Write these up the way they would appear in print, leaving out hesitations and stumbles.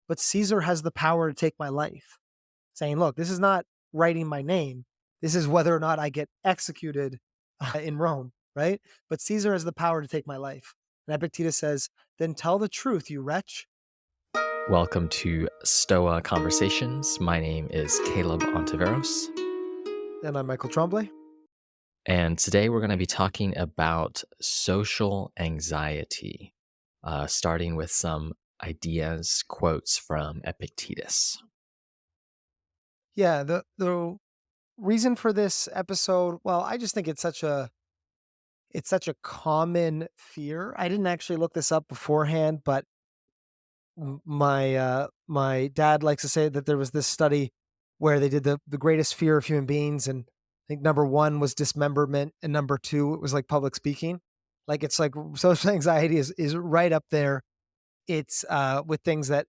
but Caesar has the power to take my life. Saying, look, this is not writing my name. This is whether or not I get executed in Rome, right? But Caesar has the power to take my life. And Epictetus says, then tell the truth, you wretch. Welcome to Stoa Conversations. My name is Caleb Ontiveros. And I'm Michael Tremblay. And today we're going to be talking about social anxiety, starting with some ideas, quotes from Epictetus. Yeah, the reason for this episode, well, I just think it's such a common fear. I didn't actually look this up beforehand, but my dad likes to say that there was this study where they did the greatest fear of human beings, and I think number one was dismemberment, and number two it was like public speaking. Like it's like social anxiety is right up there. It's with things that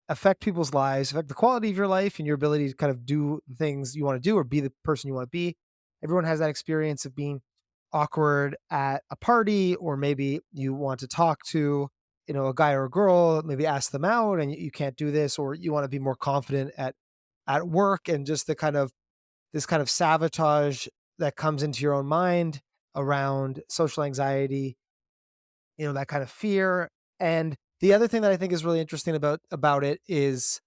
affect people's lives, affect the quality of your life, and your ability to kind of do the things you want to do or be the person you want to be. Everyone has that experience of being awkward at a party, or maybe you want to talk to a guy or a girl, maybe ask them out, and you can't do this, or you want to be more confident at work, and just the kind of this kind of sabotage that comes into your own mind around social anxiety, that kind of fear. And the other thing that I think is really interesting about it is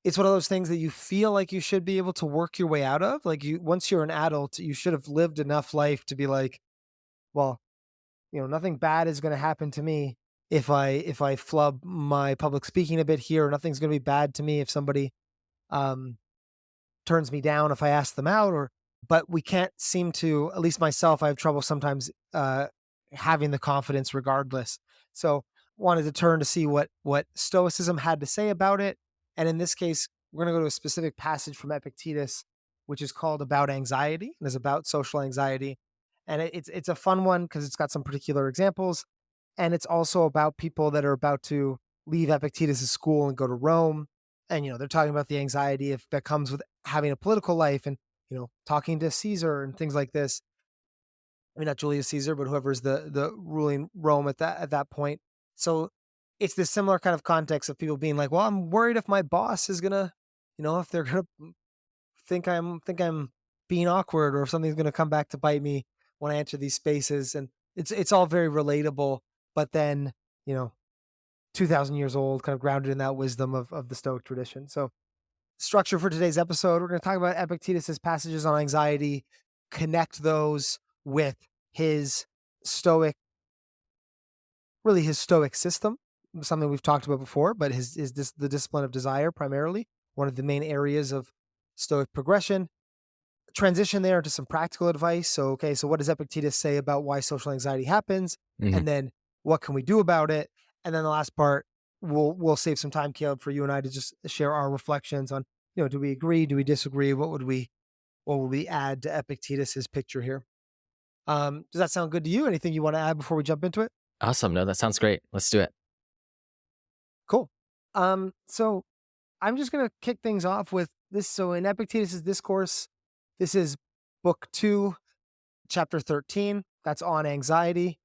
it's one of those things that you feel like you should be able to work your way out of. Like, once you're an adult, you should have lived enough life to be like, well, nothing bad is going to happen to me if I flub my public speaking a bit here. Nothing's going to be bad to me if somebody um, turns me down if I ask them out. But we can't seem to. At least myself, I have trouble sometimes having the confidence, regardless. So, wanted to turn to see what Stoicism had to say about it, and in this case, we're going to go to a specific passage from Epictetus, which is called "About Anxiety" and is about social anxiety. And it's a fun one because it's got some particular examples, and it's also about people that are about to leave Epictetus' school and go to Rome. And they're talking about the anxiety that comes with having a political life, and talking to Caesar and things like this. I mean, not Julius Caesar, but whoever's the ruling Rome at that point. So it's this similar kind of context of people being like, well, I'm worried if my boss is gonna, if they're gonna think I'm being awkward, or if something's gonna come back to bite me when I enter these spaces. And it's all very relatable, but then, you know, 2,000 years old, kind of grounded in that wisdom of the Stoic tradition. So, structure for today's episode, we're going to talk about Epictetus's passages on anxiety, connect those with his Stoic, really his Stoic system, something we've talked about before, but the discipline of desire primarily, one of the main areas of Stoic progression. Transition there into some practical advice. So, okay, so what does Epictetus say about why social anxiety happens? Mhm. And then what can we do about it? And then the last part, we'll save some time, Caleb, for you and I to just share our reflections on, do we agree? Do we disagree? What would we add to Epictetus's picture here? Does that sound good to you? Anything you want to add before we jump into it? Awesome. No, that sounds great. Let's do it. Cool. So I'm just gonna kick things off with this. So in Epictetus's discourse, this is book 2, chapter 13. That's on anxiety.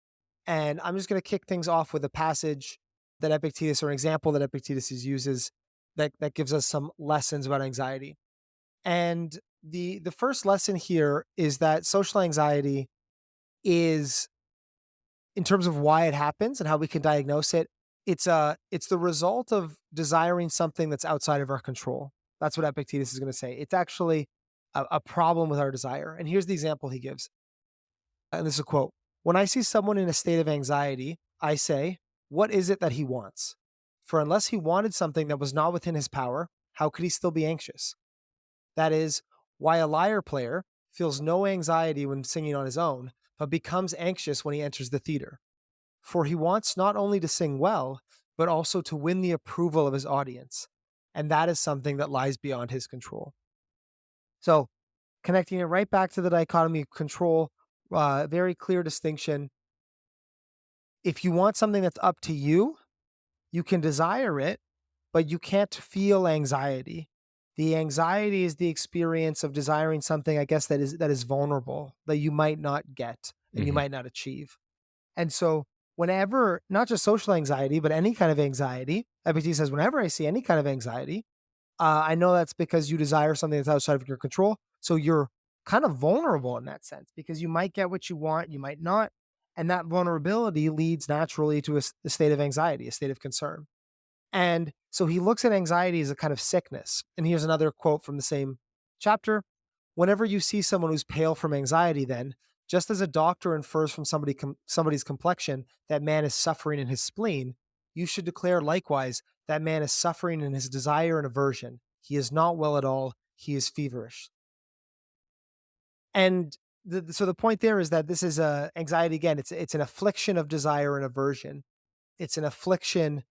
And I'm just going to kick things off with a passage that Epictetus, or an example that Epictetus uses, that gives us some lessons about anxiety. And the first lesson here is that social anxiety is, in terms of why it happens and how we can diagnose it, it's the result of desiring something that's outside of our control. That's what Epictetus is going to say. It's actually a problem with our desire. And here's the example he gives. And this is a quote: "When I see someone in a state of anxiety, I say, what is it that he wants? For unless he wanted something that was not within his power, how could he still be anxious? That is why a lyre player feels no anxiety when singing on his own, but becomes anxious when he enters the theater. For he wants not only to sing well, but also to win the approval of his audience. And that is something that lies beyond his control." So, connecting it right back to the dichotomy of control, very clear distinction. If you want something that's up to you, you can desire it, but you can't feel anxiety. The anxiety is the experience of desiring something, I guess, that is vulnerable, that you might not get and you Hmm. might not achieve. And so whenever, not just social anxiety, but any kind of anxiety, Epictetus says, whenever I see any kind of anxiety, I know that's because you desire something that's outside of your control. So you're kind of vulnerable in that sense because you might get what you want, you might not. And that vulnerability leads naturally to a state of anxiety, a state of concern. And so he looks at anxiety as a kind of sickness. And here's another quote from the same chapter. Whenever you see someone who's pale from anxiety, then, just as a doctor infers from somebody's complexion that man is suffering in his spleen, you should declare likewise that man is suffering in his desire and aversion. He is not well at all. He is feverish. And so the point there is that this is anxiety again. It's an affliction of desire and aversion. It's an affliction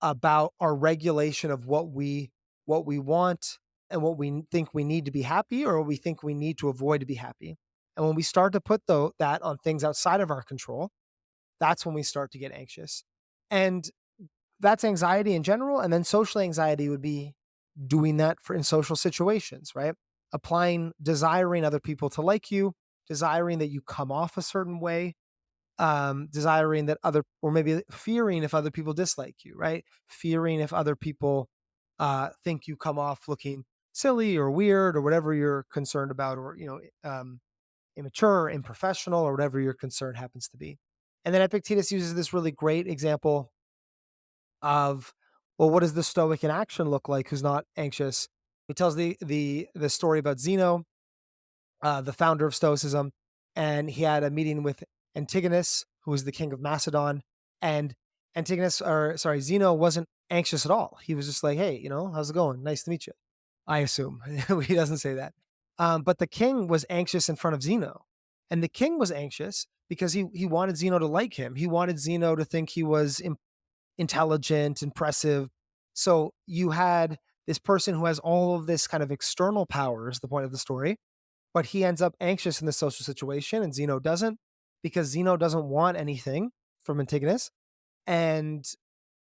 about our regulation of what we want and what we think we need to be happy or what we think we need to avoid to be happy. And when we start to put that on things outside of our control, that's when we start to get anxious. And that's anxiety in general. And then social anxiety would be doing that in social situations, right? Applying, desiring other people to like you, desiring that you come off a certain way, desiring that or maybe fearing if other people dislike you, right? Fearing if other people think you come off looking silly or weird or whatever you're concerned about, or immature or unprofessional or whatever your concern happens to be. And then Epictetus uses this really great example of, well, what does the Stoic in action look like who's not anxious? He tells the story about Zeno, the founder of Stoicism, and he had a meeting with Antigonus, who was the king of Macedon, and Zeno wasn't anxious at all. He was just like, "Hey, how's it going? Nice to meet you." I assume he doesn't say that, but the king was anxious in front of Zeno, and the king was anxious because he wanted Zeno to like him. He wanted Zeno to think he was intelligent, impressive. So you had this person who has all of this kind of external power, is the point of the story, but he ends up anxious in the social situation and Zeno doesn't, because Zeno doesn't want anything from Antigonus. And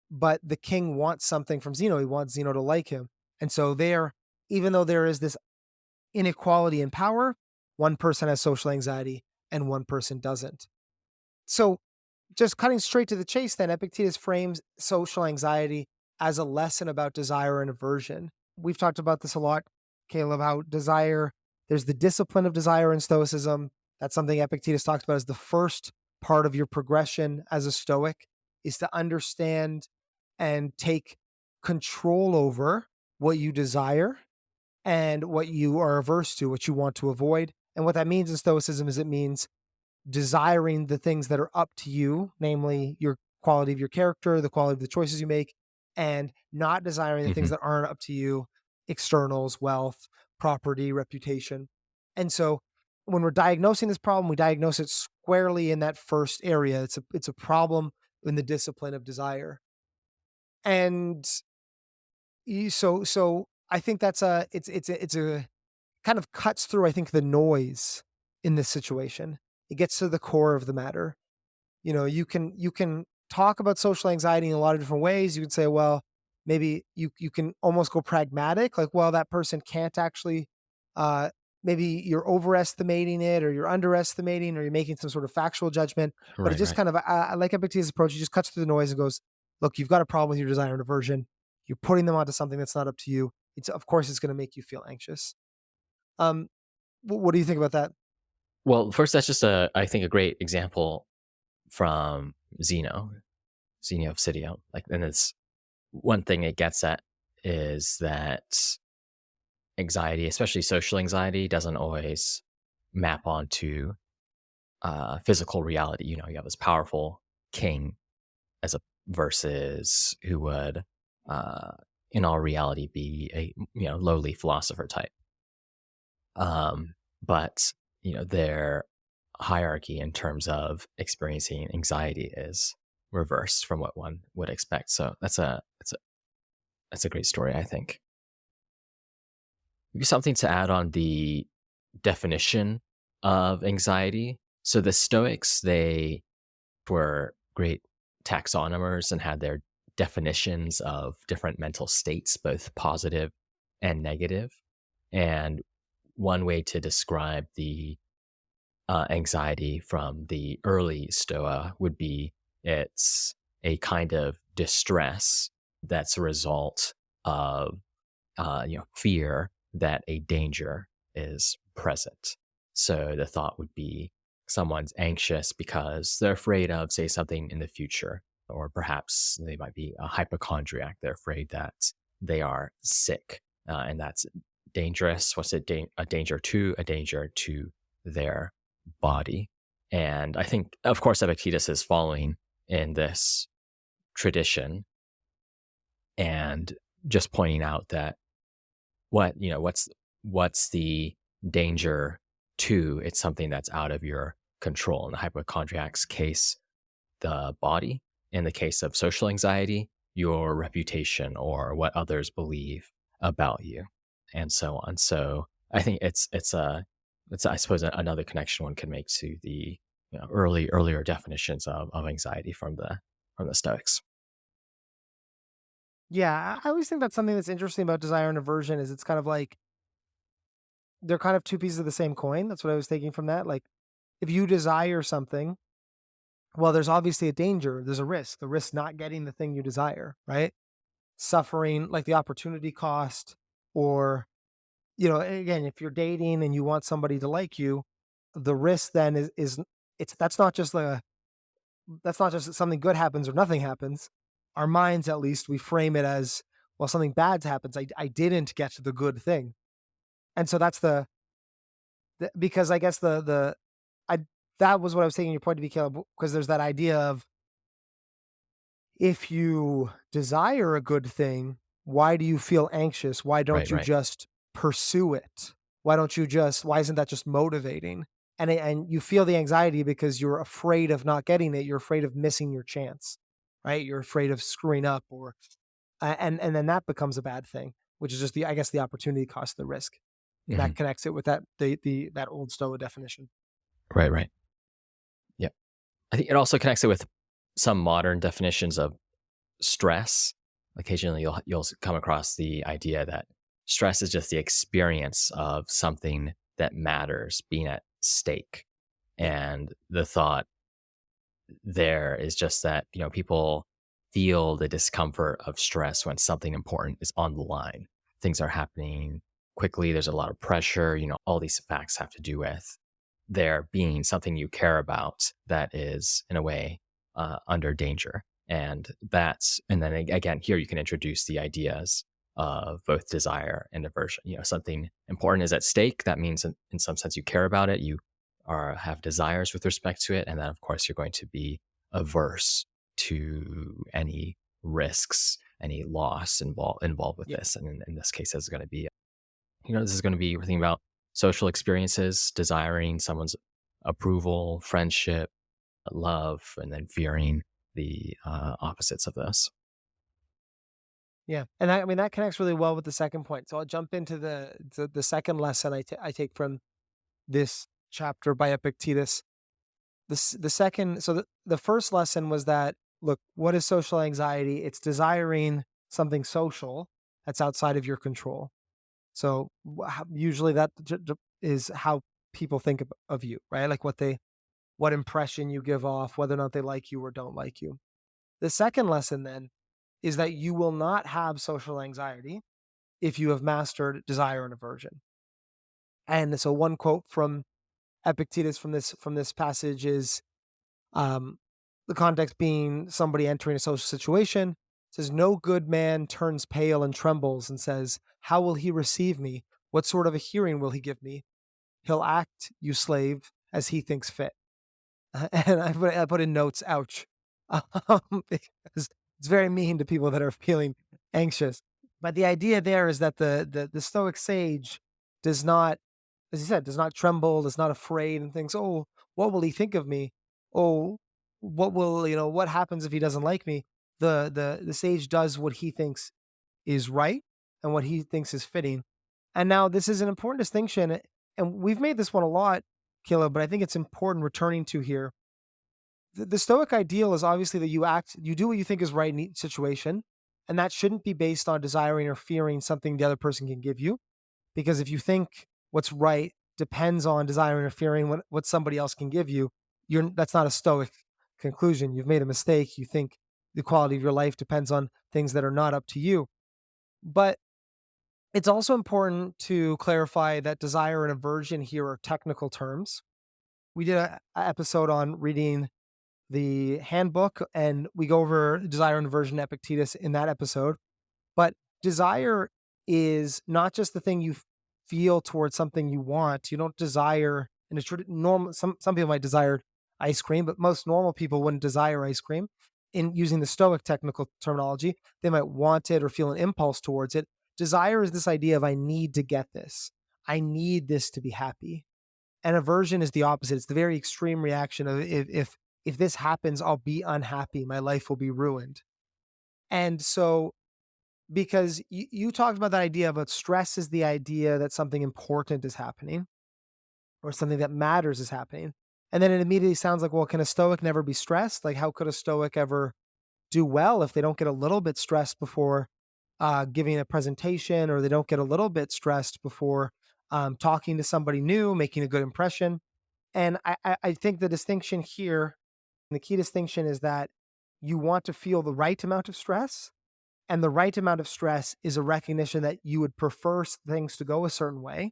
but the king wants something from Zeno. He wants Zeno to like him. And so even though there is this inequality in power, one person has social anxiety and one person doesn't. So just cutting straight to the chase, then Epictetus frames social anxiety as a lesson about desire and aversion. We've talked about this a lot, Caleb, how desire, there's the discipline of desire in Stoicism. That's something Epictetus talks about as the first part of your progression as a Stoic, is to understand and take control over what you desire and what you are averse to, what you want to avoid. And what that means in Stoicism is it means desiring the things that are up to you, namely your quality of your character, the quality of the choices you make, and not desiring the things Hmm. that aren't up to you, externals, wealth, property, reputation. And so when we're diagnosing this problem, we diagnose it squarely in that first area. It's a problem in the discipline of desire. And so I think that's a kind of cuts through, I think, the noise in this situation. It gets to the core of the matter. You can talk about social anxiety in a lot of different ways. You could say, well, maybe you can almost go pragmatic, like, well, that person can't actually, uh, maybe you're overestimating it or you're underestimating or you're making some sort of factual judgment. But it Right, just right. kind of, I like Epictetus' approach. He just cuts through the noise and goes, look, you've got a problem with your desire and aversion. You're putting them onto something that's not up to you. Of course it's going to make you feel anxious. Um, what do you think about that? Well, first, that's just I think, a great example from Zeno of Citio. Like, and it's one thing it gets at is that anxiety, especially social anxiety, doesn't always map onto physical reality. You have this powerful king as a versus who would, uh, in all reality, be a lowly philosopher type. But their hierarchy in terms of experiencing anxiety is reversed from what one would expect. So that's a great story, I think. Maybe something to add on the definition of anxiety. So the Stoics, they were great taxonomers and had their definitions of different mental states, both positive and negative. And one way to describe the anxiety from the early Stoa would be It's a kind of distress that's a result of fear that a danger is present. So the thought would be someone's anxious because they're afraid of, say, something in the future, or perhaps they might be a hypochondriac. They're afraid that they are sick, and that's dangerous. What's it? A danger to? A danger to their body. And I think, of course, Epictetus is following in this tradition and just pointing out that what's the danger to? It's something that's out of your control. In the hypochondriac's case, the body. In the case of social anxiety, your reputation or what others believe about you, and so on. So I think it's I suppose another connection one can make to the earlier definitions of anxiety from the Stoics. Yeah, I always think that's something that's interesting about desire and aversion is it's kind of like they're kind of two pieces of the same coin. That's what I was taking from that. Like if you desire something, well, there's obviously a danger, there's a risk, the risk not getting the thing you desire, right? Suffering like the opportunity cost, or again, if you're dating and you want somebody to like you, the risk then is it's that's not just that something good happens or nothing happens. Our minds, at least, we frame it as, well, something bad happens. I didn't get the good thing. And so that's because I guess I, that was what I was taking your point to be, Caleb, because there's that idea of if you desire a good thing, why do you feel anxious? Why Right, don't you right. just pursue it? Why isn't that just motivating? And you feel the anxiety because you're afraid of not getting it. You're afraid of missing your chance, right? You're afraid of screwing up, or and then that becomes a bad thing, which is just I guess the opportunity cost, the risk. And Hmm. that connects it with that old Stoa definition. Right, right. Yeah. I think it also connects it with some modern definitions of stress. Occasionally, you'll come across the idea that stress is just the experience of something that matters being at stake, Yeah. and the thought there is just that people feel the discomfort of stress when something important is on the line. Things are happening quickly. There's a lot of pressure. All these facts have to do with there being something you care about that is in a way under danger. And then again, here you can introduce the ideas of both desire and aversion. Something important is at stake. That means in some sense you care about it. You are have desires with respect to it, and then of course you're going to be averse to any risks, any loss involved with Yeah. this. And in this case, this is going to be this is going to be everything about social experiences, desiring someone's approval, friendship, love, and then fearing the opposites of this. Yeah, and I mean that connects really well with the second point. So I'll jump into the second lesson I take from this chapter by Epictetus. The second, so the first lesson was that, look, what is social anxiety? It's desiring something social that's outside of your control. So usually that is how people think of you, right? Like what impression you give off, whether or not they like you or don't like you. The second lesson then is that you will not have social anxiety if you have mastered desire and aversion. And so one quote from Epictetus from this passage is, um, the context being somebody entering a social situation. It says, "No good man turns pale and trembles and says, 'How will he receive me? What sort of a hearing will he give me? He'll act, you slave, as he thinks fit.'" And I put in notes, ouch, because it's very mean to people that are feeling anxious. But the idea there is that the Stoic sage does not, as he said, does not tremble, is not afraid, and thinks, "Oh, what will he think of me? Oh, what happens if he doesn't like me?" The sage does what he thinks is right and what he thinks is fitting. And now this is an important distinction, and we've made this one a lot, Caleb, but I think it's important returning to here. The Stoic ideal is obviously that you do what you think is right in each situation, and that shouldn't be based on desiring or fearing something the other person can give you. Because if you think what's right depends on desiring or fearing what somebody else can give you, that's not a Stoic conclusion. You've made a mistake. You think the quality of your life depends on things that are not up to you. But it's also important to clarify that desire and aversion here are technical terms. We did a episode on reading the handbook, and we go over desire and aversion Epictetus in that episode. But desire is not just the thing you feel towards something you want. You don't desire in a normal. Some people might desire ice cream, but most normal people wouldn't desire ice cream. In using the Stoic technical terminology, they might want it or feel an impulse towards it. Desire is this idea of I need to get this. I need this to be happy. And aversion is the opposite. It's the very extreme reaction of if this happens, I'll be unhappy. My life will be ruined. And so because you talked about that idea about stress is the idea that something important is happening or something that matters is happening. And then it immediately sounds like, well, can a Stoic never be stressed? Like, how could a Stoic ever do well if they don't get a little bit stressed before giving a presentation, or they don't get a little bit stressed before talking to somebody new, making a good impression? And I think the distinction here, the key distinction is that you want to feel the right amount of stress, and the right amount of stress is a recognition that you would prefer things to go a certain way,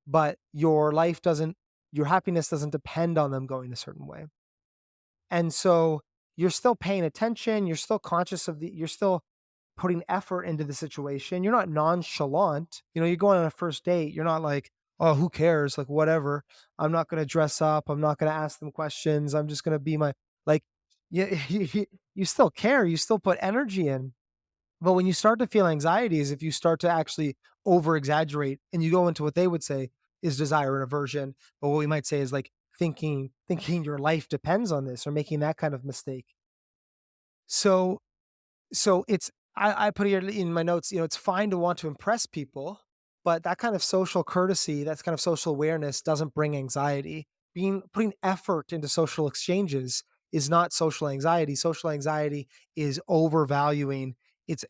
but your happiness doesn't depend on them going a certain way. And so you're still paying attention, you're still conscious you're still putting effort into the situation. You're not nonchalant. You're going on a first date. You're not like, oh, who cares? Like, whatever. I'm not going to dress up. I'm not going to ask them questions. I'm just going to be like, you still care. You still put energy in. But when you start to feel anxiety is if you start to actually over exaggerate and you go into what they would say is desire and aversion. But what we might say is like thinking your life depends on this, or making that kind of mistake. So I put here in my notes, it's fine to want to impress people, but that kind of social courtesy, that's kind of social awareness doesn't bring anxiety. Putting effort into social exchanges is not social anxiety. Social anxiety is overvaluing. It's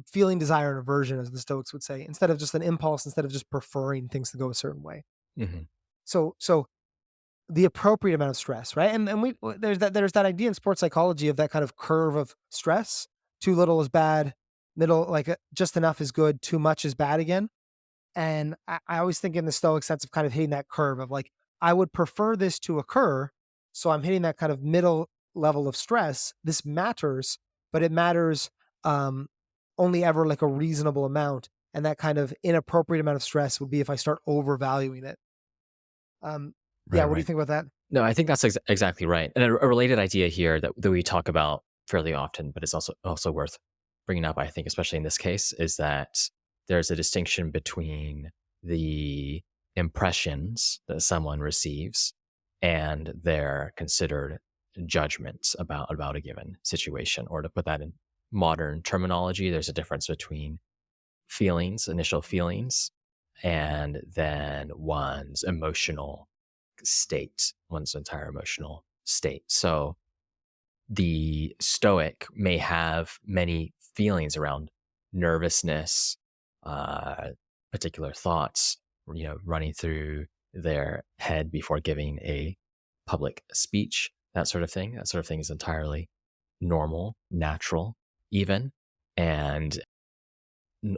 feeling desire and aversion, as the Stoics would say, instead of just an impulse, instead of just preferring things to go a certain way. Mhm. So the appropriate amount of stress, right? And there's that idea in sports psychology of that kind of curve of stress. Too little is bad, middle just enough is good, too much is bad again. And I always think in the Stoic sense of kind of hitting that curve of like, I would prefer this to occur, so I'm hitting that kind of middle level of stress. This matters, but it matters um, only ever like a reasonable amount. And that kind of inappropriate amount of stress would be if I start overvaluing it. Yeah, Right, what do you right. think about that? No, I think that's exactly right. And a related idea here that we talk about fairly often, but it's also worth bringing up, I think, especially in this case, is that there's a distinction between the impressions that someone receives and their considered judgments about a given situation. Or to put that in modern terminology, there's a difference between initial feelings, and then one's entire emotional state. So the Stoic may have many feelings around nervousness, uh, particular thoughts, running through their head before giving a public speech, that sort of thing. That sort of thing is entirely normal, natural, even. And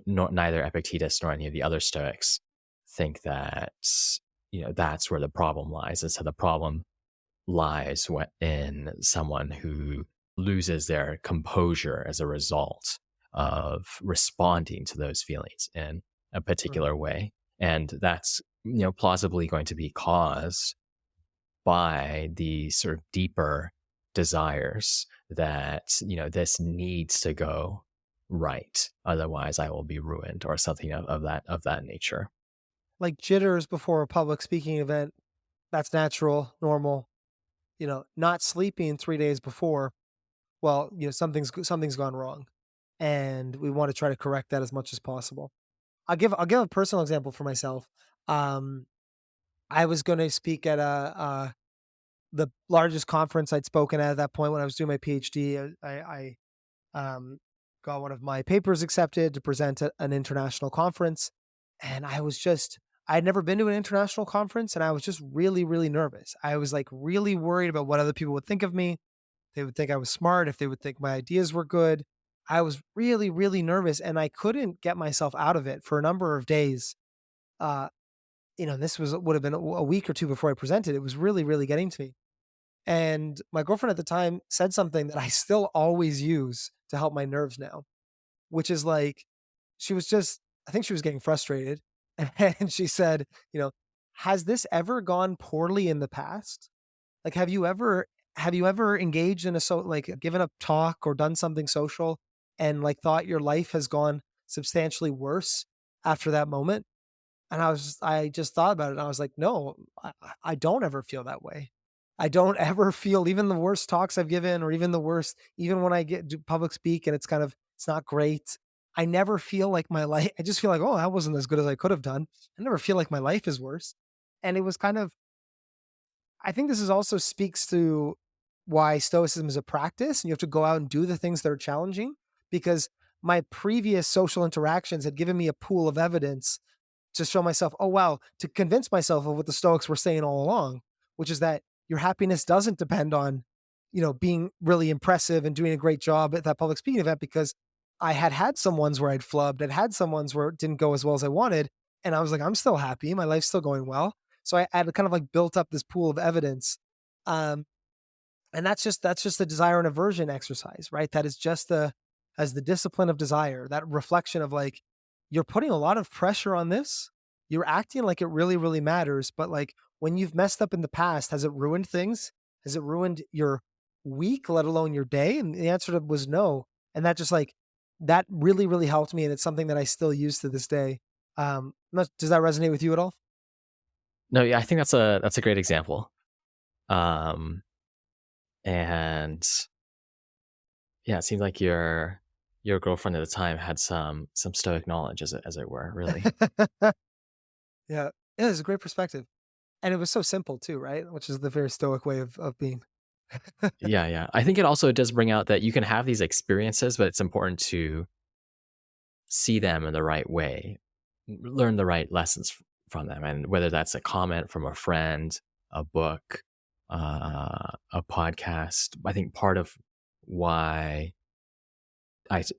neither Epictetus nor any of the other Stoics think that that's where the problem lies. And so the problem lies in someone who loses their composure as a result of responding to those feelings in a Mm. particular way, and that's plausibly going to be caused by the sort of deeper desires that this needs to go right, otherwise I will be ruined, or something of that nature. Like jitters before a public speaking event, that's natural, normal. Not sleeping 3 days before, well, something's gone wrong, and we want to try to correct that as much as possible. I'll give a personal example for myself. Um, I was going to speak at the largest conference I'd spoken at that point when I was doing my PhD. I got one of my papers accepted to present at an international conference, and I was just I had never been to an international conference and I was just really, really nervous. I was like really worried about what other people would think of me. They would think I was smart, if they would think my ideas were good. I was really, really nervous and I couldn't get myself out of it for a number of days. Uh, this would have been a week or two before I presented. It was really, really getting to me. And my girlfriend at the time said something that I still always use to help my nerves now, which is like, she was just, I think she was getting frustrated. And she said, you know, has this ever gone poorly in the past? Like, have you ever engaged in like given a talk or done something social and like thought your life has gone substantially worse after that moment? And I just thought about it and I was like, no, I don't ever feel that way. I don't ever feel even the worst talks I've given or even the worst, even when I get do public speak and it's not great. I never feel like my life, I just feel like, oh, that wasn't as good as I could have done. I never feel like my life is worse. And it was kind of, I think this is also speaks to why stoicism is a practice and you have to go out and do the things that are challenging because my previous social interactions had given me a pool of evidence to show myself, oh, wow, to convince myself of what the Stoics were saying all along, which is that your happiness doesn't depend on, being really impressive and doing a great job at that public speaking event because I had some ones where I'd flubbed, I'd had some ones where it didn't go as well as I wanted. And I was like, I'm still happy. My life's still going well. So I had kind of like built up this pool of evidence. Um, and that's just the desire and aversion exercise, right? That is just as the discipline of desire, that reflection of like, you're putting a lot of pressure on this. You're acting like it really, really matters. But like when you've messed up in the past, has it ruined things? Has it ruined your week, let alone your day? And the answer was no. And that just like that really, really helped me. And it's something that I still use to this day. Does that resonate with you at all? No, yeah, I think that's a great example. Um, and yeah, it seems like your girlfriend at the time had some stoic knowledge, as it were. Really, Yeah. Yeah, it's a great perspective. And it was so simple too, right? Which is the very stoic way of being. yeah, yeah. I think it also does bring out that you can have these experiences, but it's important to see them in the right way, learn the right lessons from them, and whether that's a comment from a friend, a book, a podcast. I think part of why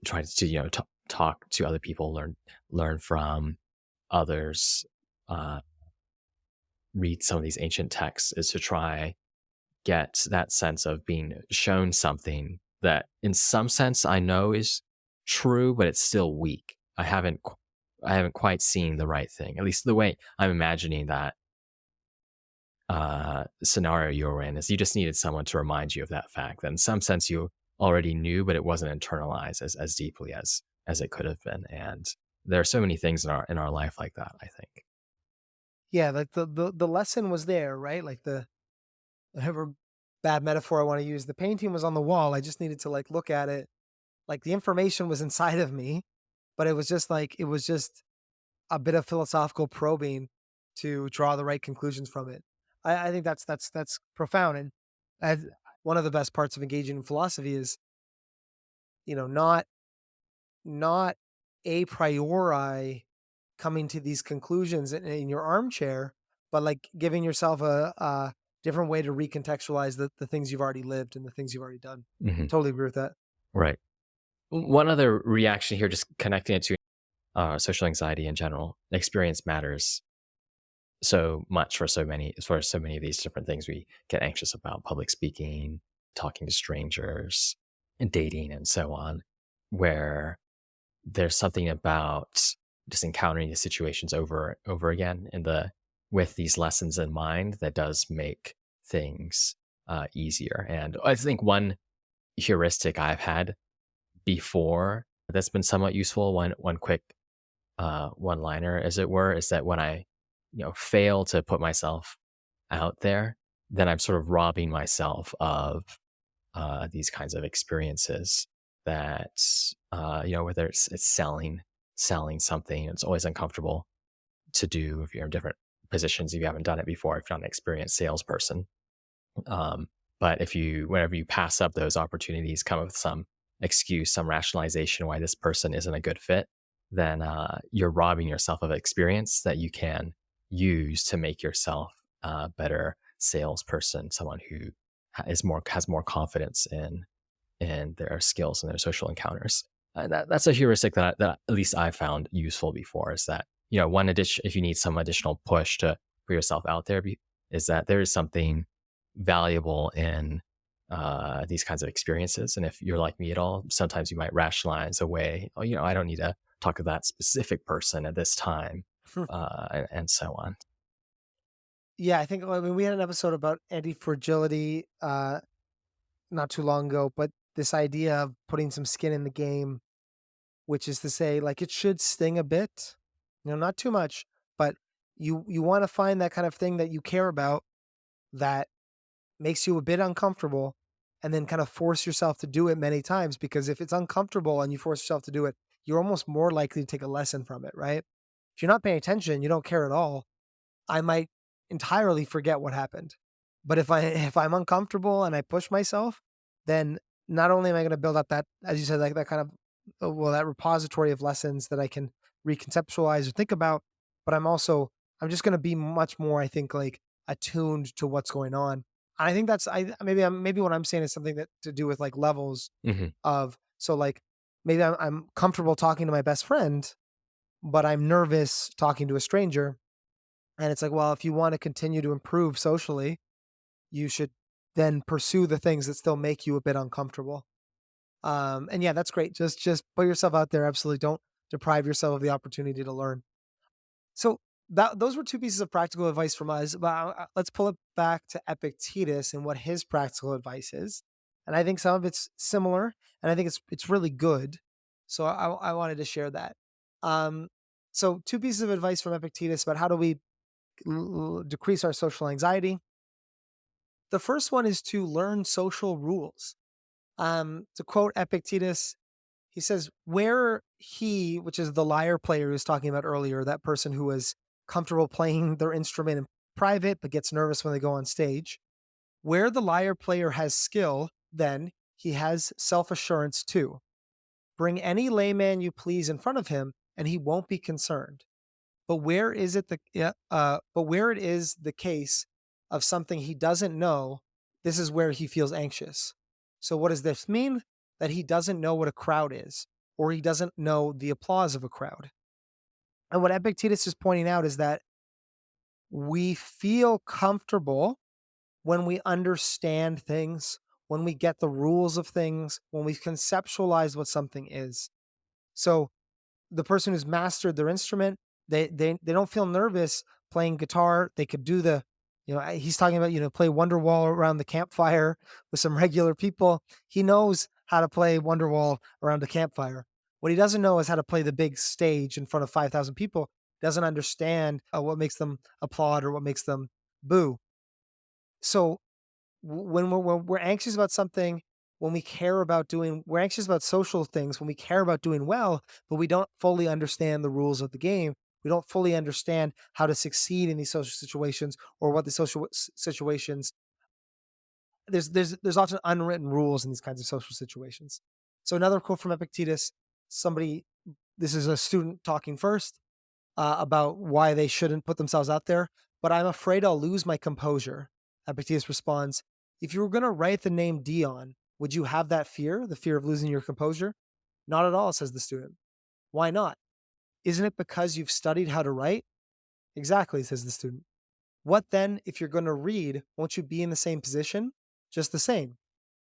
try to talk to other people, learn from others, uh, read some of these ancient texts is to try get that sense of being shown something that in some sense I know is true, but it's still weak. I haven't quite seen the right thing, at least the way I'm imagining that scenario you were in is you just needed someone to remind you of that fact that in some sense you already knew, but it wasn't internalized as deeply as it could have been. And there are so many things in our life like that, I think. Yeah, like the lesson was there, right? Like the whatever bad metaphor I want to use, the painting was on the wall. I just needed to like look at it. Like the information was inside of me, but it was just a bit of philosophical probing to draw the right conclusions from it. I think that's profound. And as one of the best parts of engaging in philosophy is, not a priori coming to these conclusions in your armchair, but like giving yourself a different way to recontextualize the things you've already lived and the things you've already done. Hmm. Totally agree with that. Right. One other reaction here, just connecting it to social anxiety in general, experience matters so much for so many of these different things we get anxious about: public speaking, talking to strangers, and dating, and so on. Where there's something about just encountering these situations over again with these lessons in mind that does make things easier. And I think one heuristic I've had before that's been somewhat useful, one quick one liner, as it were, is that when I fail to put myself out there, then I'm sort of robbing myself of these kinds of experiences that whether it's selling something. It's always uncomfortable to do if you're in different positions, if you haven't done it before, if you're not an experienced salesperson. um, but whenever you pass up those opportunities, come up with some excuse, some rationalization why this person isn't a good fit, then you're robbing yourself of experience that you can use to make yourself a better salesperson, someone who has more confidence in their skills and their social encounters. That's a heuristic that at least I found useful before. Is that, one addition, if you need some additional push to put yourself out there, is that there is something valuable in these kinds of experiences. And if you're like me at all, sometimes you might rationalize away, oh, I don't need to talk to that specific person at this time, and so on. Yeah, I mean, we had an episode about anti-fragility not too long ago, but this idea of putting some skin in the game, which is to say, like, it should sting a bit, not too much, but you want to find that kind of thing that you care about that makes you a bit uncomfortable, and then kind of force yourself to do it many times, because if it's uncomfortable and you force yourself to do it, you're almost more likely to take a lesson from it, right? If you're not paying attention, you don't care at all, I might entirely forget what happened. But if I'm uncomfortable and I push myself, then not only am I going to build up that, as you said, like that kind of that repository of lessons that I can reconceptualize or think about, but I'm just going to be much more, I think, like attuned to what's going on. And I think that's maybe what I'm saying is something that to do with like levels Hmm. of, so like maybe I'm comfortable talking to my best friend, but I'm nervous talking to a stranger, and it's like, well, if you want to continue to improve socially, you should then pursue the things that still make you a bit uncomfortable. And yeah, that's great. Just put yourself out there. Absolutely, don't deprive yourself of the opportunity to learn. So those were two pieces of practical advice from us. But let's pull it back to Epictetus and what his practical advice is. And I think some of it's similar, and I think it's really good. So I wanted to share that. Um, so two pieces of advice from Epictetus about how do we decrease our social anxiety. The first one is to learn social rules. To quote Epictetus, he says, where he, which is the lyre player he was talking about earlier, that person who was comfortable playing their instrument in private but gets nervous when they go on stage, where the lyre player has skill, then he has self assurance too. Bring any layman you please in front of him, and he won't be concerned. But where is it the yeah, but where it is the case of something he doesn't know, this is where he feels anxious. So what does this mean? That he doesn't know what a crowd is, or he doesn't know the applause of a crowd. And what Epictetus is pointing out is that we feel comfortable when we understand things, when we get the rules of things, when we conceptualize what something is. So the person who's mastered their instrument, they don't feel nervous playing guitar. They could do the, he's talking about, play Wonderwall around the campfire with some regular people. He knows how to play Wonderwall around the campfire. What he doesn't know is how to play the big stage in front of 5,000 people. Doesn't understand what makes them applaud or what makes them boo. So when we're anxious about something, when we're anxious about social things, when we care about doing well, but we don't fully understand the rules of the game. We don't fully understand how to succeed in these social situations, or what the situations. There's often unwritten rules in these kinds of social situations. So another quote from Epictetus. Somebody, this is a student talking first about why they shouldn't put themselves out there. But I'm afraid I'll lose my composure. Epictetus responds, if you were going to write the name Dion, would you have that fear, the fear of losing your composure? Not at all, says the student. Why not? Isn't it because you've studied how to write? Exactly, says the student. What then, if you're going to read, won't you be in the same position? Just the same.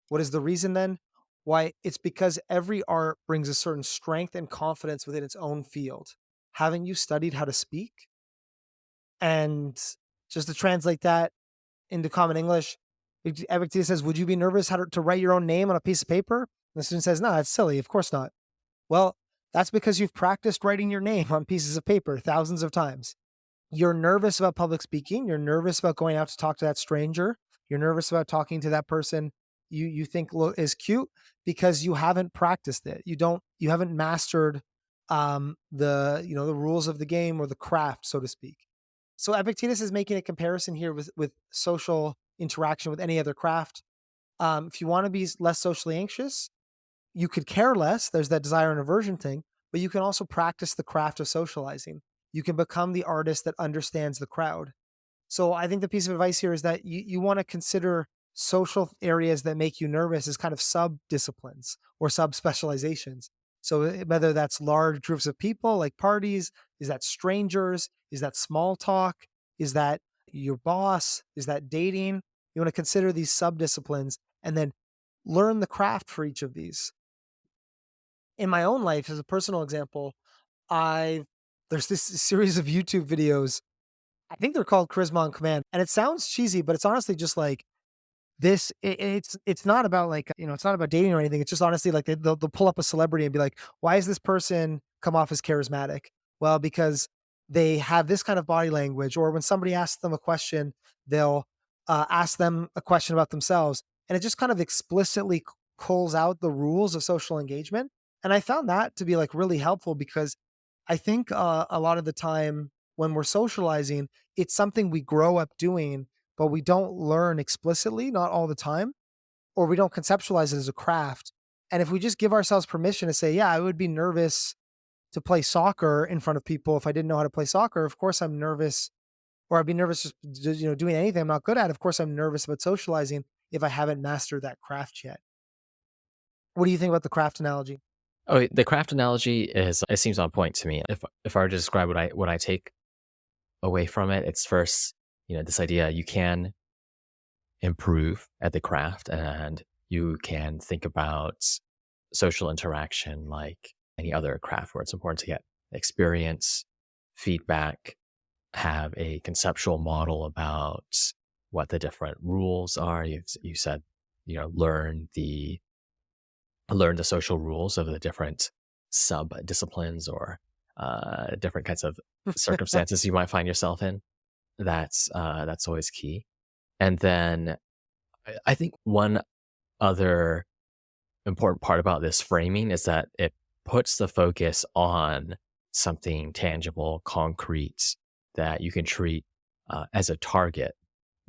What is the reason then? Why, it's because every art brings a certain strength and confidence within its own field. Haven't you studied how to speak? And just to translate that into common English, Epictetus says, would you be nervous to write your own name on a piece of paper? And the student says, no, that's silly. Of course not. Well, that's because you've practiced writing your name on pieces of paper thousands of times. You're nervous about public speaking. You're nervous about going out to talk to that stranger. You're nervous about talking to that person you think is cute, because you haven't practiced it. You haven't mastered the rules of the game, or the craft, so to speak. So Epictetus is making a comparison here with social interaction with any other craft. If you want to be less socially anxious, you could care less. There's that desire and aversion thing, but you can also practice the craft of socializing. you can become the artist that understands the crowd. So I think the piece of advice here is that you want to consider social areas that make you nervous as kind of sub disciplines or sub specializations. So whether that's large groups of people like parties, is that strangers, is that small talk, is that your boss, is that dating? You want to consider these sub disciplines and then learn the craft for each of these. In my own life, as a personal example, I there's this series of YouTube videos. I think they're called Charisma on Command, and it sounds cheesy, but it's honestly just like this. It's not about like it's not about dating or anything. It's just honestly like they'll pull up a celebrity and be like, why is this person come off as charismatic? Well, because they have this kind of body language, or when somebody asks them a question, they'll ask them a question about themselves, and it just kind of explicitly calls out the rules of social engagement. And I found that to be like really helpful because I think a lot of the time when we're socializing, it's something we grow up doing, but we don't learn explicitly, not all the time, or we don't conceptualize it as a craft. And if we just give ourselves permission to say, yeah, I would be nervous to play soccer in front of people if I didn't know how to play soccer. Of course, I'm nervous, or I'd be nervous just doing anything I'm not good at. Of course, I'm nervous about socializing if I haven't mastered that craft yet. What do you think about the craft analogy? Oh, the craft analogy is it seems on point to me. If I were to describe what I take away from it, it's first, this idea you can improve at the craft and you can think about social interaction like any other craft where it's important to get experience, feedback, have a conceptual model about what the different rules are. You said, learn the social rules of the different sub disciplines or different kinds of circumstances you might find yourself in. That's always key. And then I think one other important part about this framing is that it puts the focus on something tangible, concrete that you can treat as a target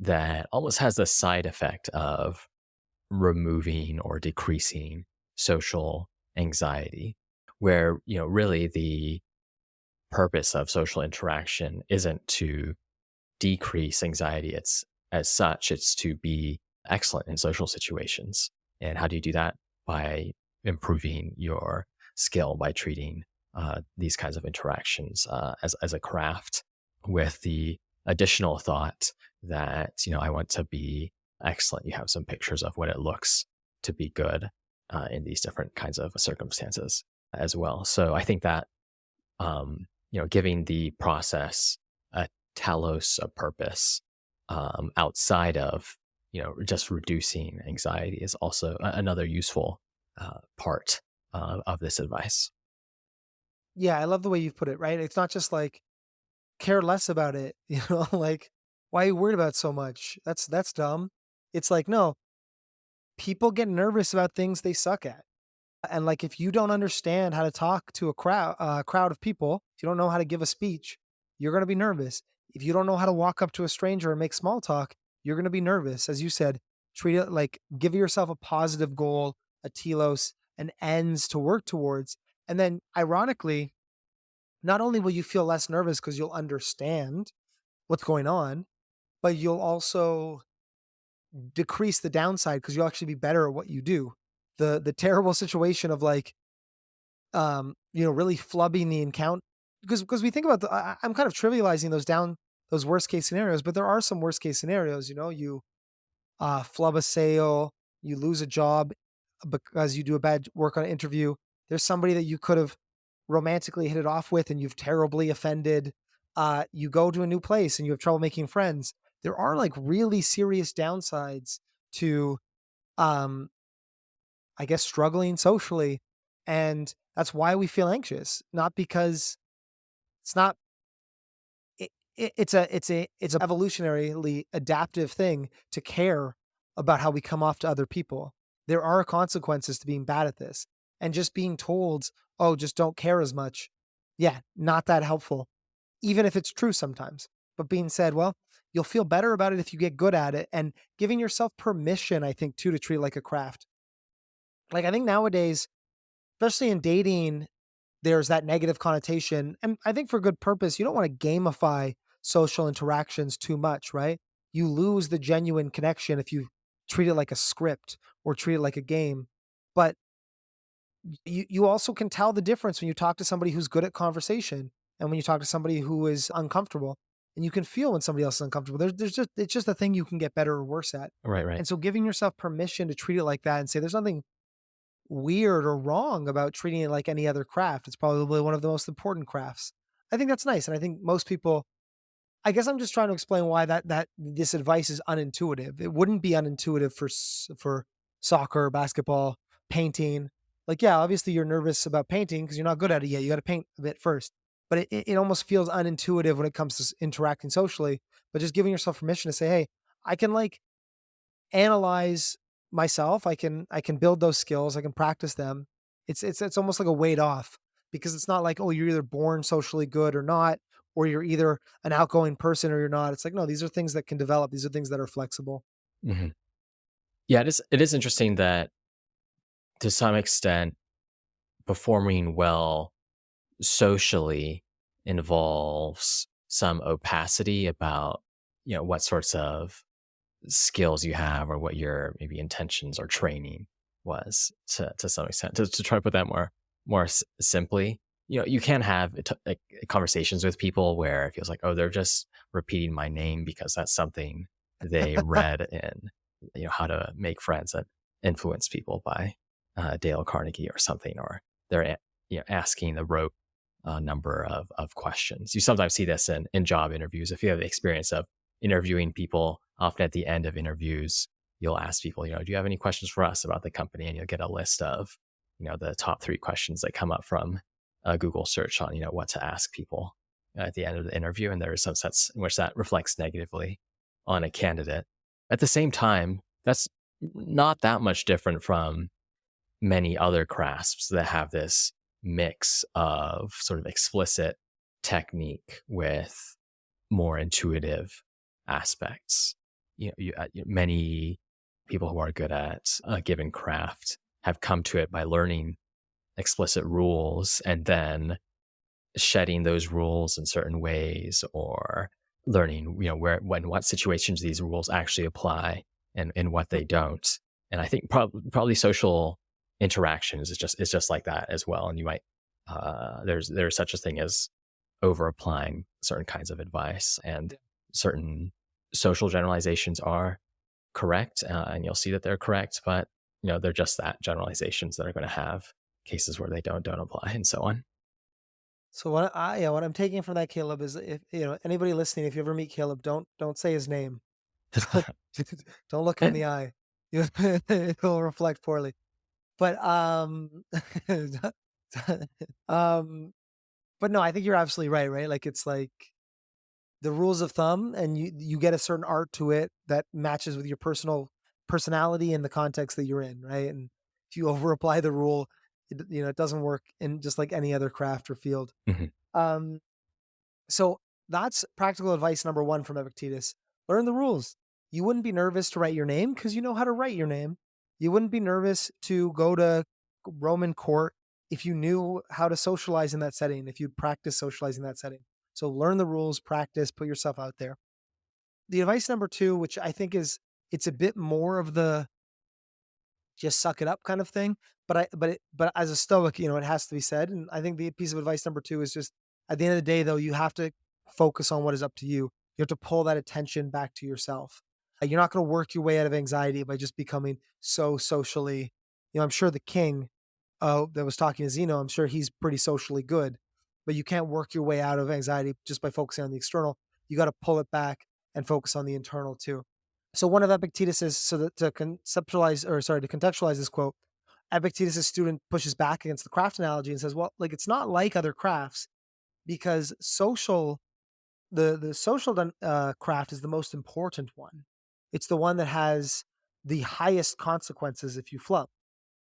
that almost has the side effect of removing or decreasing social anxiety, where, really the purpose of social interaction isn't to decrease anxiety. It's as such, it's to be excellent in social situations. And how do you do that? By improving your skill, by treating these kinds of interactions as a craft with the additional thought that, I want to be excellent. You have some pictures of what it looks to be good in these different kinds of circumstances as well. So I think that, giving the process a telos, a purpose outside of, just reducing anxiety is also another useful part of this advice. Yeah, I love the way you've put it, right? It's not just like care less about it, like why are you worried about it so much? That's dumb. It's like, no, people get nervous about things they suck at. And like if you don't understand how to talk to a crowd of people, if you don't know how to give a speech, you're going to be nervous. If you don't know how to walk up to a stranger and make small talk, you're going to be nervous. As you said, treat it like give yourself a positive goal, a telos, and ends to work towards. And then ironically, not only will you feel less nervous because you'll understand what's going on, but you'll also decrease the downside because you'll actually be better at what you do. The terrible situation of like really flubbing the encounter because we think about I'm kind of trivializing those worst case scenarios, but there are some worst case scenarios. You flub a sale, you lose a job because you do a bad work on an interview. There's somebody that you could have romantically hit it off with, and you've terribly offended. You go to a new place and you have trouble making friends. There are like really serious downsides to um I guess struggling socially. And that's why we feel anxious, not because it's not it's a evolutionarily adaptive thing to care about how we come off to other people. There are consequences to being bad at this. And just being told, "Oh, just don't care as much." Yeah, not that helpful, even if it's true sometimes. But being said, well, you'll feel better about it if you get good at it and giving yourself permission, I think, too, to treat it like a craft. Like I think nowadays, especially in dating, there's that negative connotation. And I think for good purpose, you don't want to gamify social interactions too much, right? You lose the genuine connection if you treat it like a script or treat it like a game. But you also can tell the difference when you talk to somebody who's good at conversation and when you talk to somebody who is uncomfortable. And you can feel when somebody else is uncomfortable. There's just it's just a thing you can get better or worse at. Right, right. And so giving yourself permission to treat it like that and say there's nothing weird or wrong about treating it like any other craft. It's probably one of the most important crafts. I think that's nice. And I think most people, I guess I'm just trying to explain why that this advice is unintuitive. It wouldn't be unintuitive for soccer, basketball, painting. Like, yeah, obviously you're nervous about painting because you're not good at it yet. You got to paint a bit first. But it almost feels unintuitive when it comes to interacting socially. But just giving yourself permission to say, hey, I can like analyze myself. I can build those skills. I can practice them. It's almost like a weight off because it's not like, oh, you're either born socially good or not, or you're either an outgoing person or you're not. It's like, no, these are things that can develop. These are things that are flexible. Mhm. Yeah, it is interesting that to some extent, performing well socially involves some opacity about, what sorts of skills you have or what your maybe intentions or training was to some extent. To try to put that more simply, you can have like conversations with people where it feels like, oh, they're just repeating my name because that's something they read in, How to Make Friends and Influence People by Dale Carnegie or something, or they're asking the rote number of questions. You sometimes see this in job interviews. If you have the experience of interviewing people, often at the end of interviews, you'll ask people, do you have any questions for us about the company? And you'll get a list of, the top 3 questions that come up from a Google search on, what to ask people at the end of the interview. And there is some sense in which that reflects negatively on a candidate. At the same time, that's not that much different from many other crafts that have this mix of sort of explicit technique with more intuitive aspects. Many people who are good at a given craft have come to it by learning explicit rules and then shedding those rules in certain ways, or learning, when what situations these rules actually apply and what they don't. And I think probably social interactions is just like that as well. And you might there's such a thing as over applying certain kinds of advice, and certain social generalizations are correct, and you'll see that they're correct, but they're just that, generalizations that are going to have cases where they don't apply, and so on. So what I'm taking from that, Caleb, is if anybody listening, if you ever meet Caleb, don't say his name. Don't look him in the eye. It'll reflect poorly. But um, but no, I think you're absolutely right. Right, like it's like the rules of thumb, and you get a certain art to it that matches with your personal personality and the context that you're in. Right, and if you over apply the rule, it doesn't work in just like any other craft or field. Mhm. Um, so that's practical advice number one from Epictetus. Learn the rules. You wouldn't be nervous to write your name because you know how to write your name. You wouldn't be nervous to go to Roman court if you knew how to socialize in that setting, if you'd practice socializing in that setting. So learn the rules, practice, put yourself out there. The advice number two, which I think it's a bit more of the just suck it up kind of thing. But as a stoic, it has to be said. And I think the piece of advice number two is just at the end of the day, though, you have to focus on what is up to you. You have to pull that attention back to yourself. You're not going to work your way out of anxiety by just becoming so socially. I'm sure the king that was talking to Zeno, I'm sure he's pretty socially good, but you can't work your way out of anxiety just by focusing on the external. You got to pull it back and focus on the internal too. So one of Epictetus's, so that to conceptualize, or sorry, to contextualize this quote, Epictetus's student pushes back against the craft analogy and says, well, like it's not like other crafts because the social craft is the most important one. It's the one that has the highest consequences if you flub.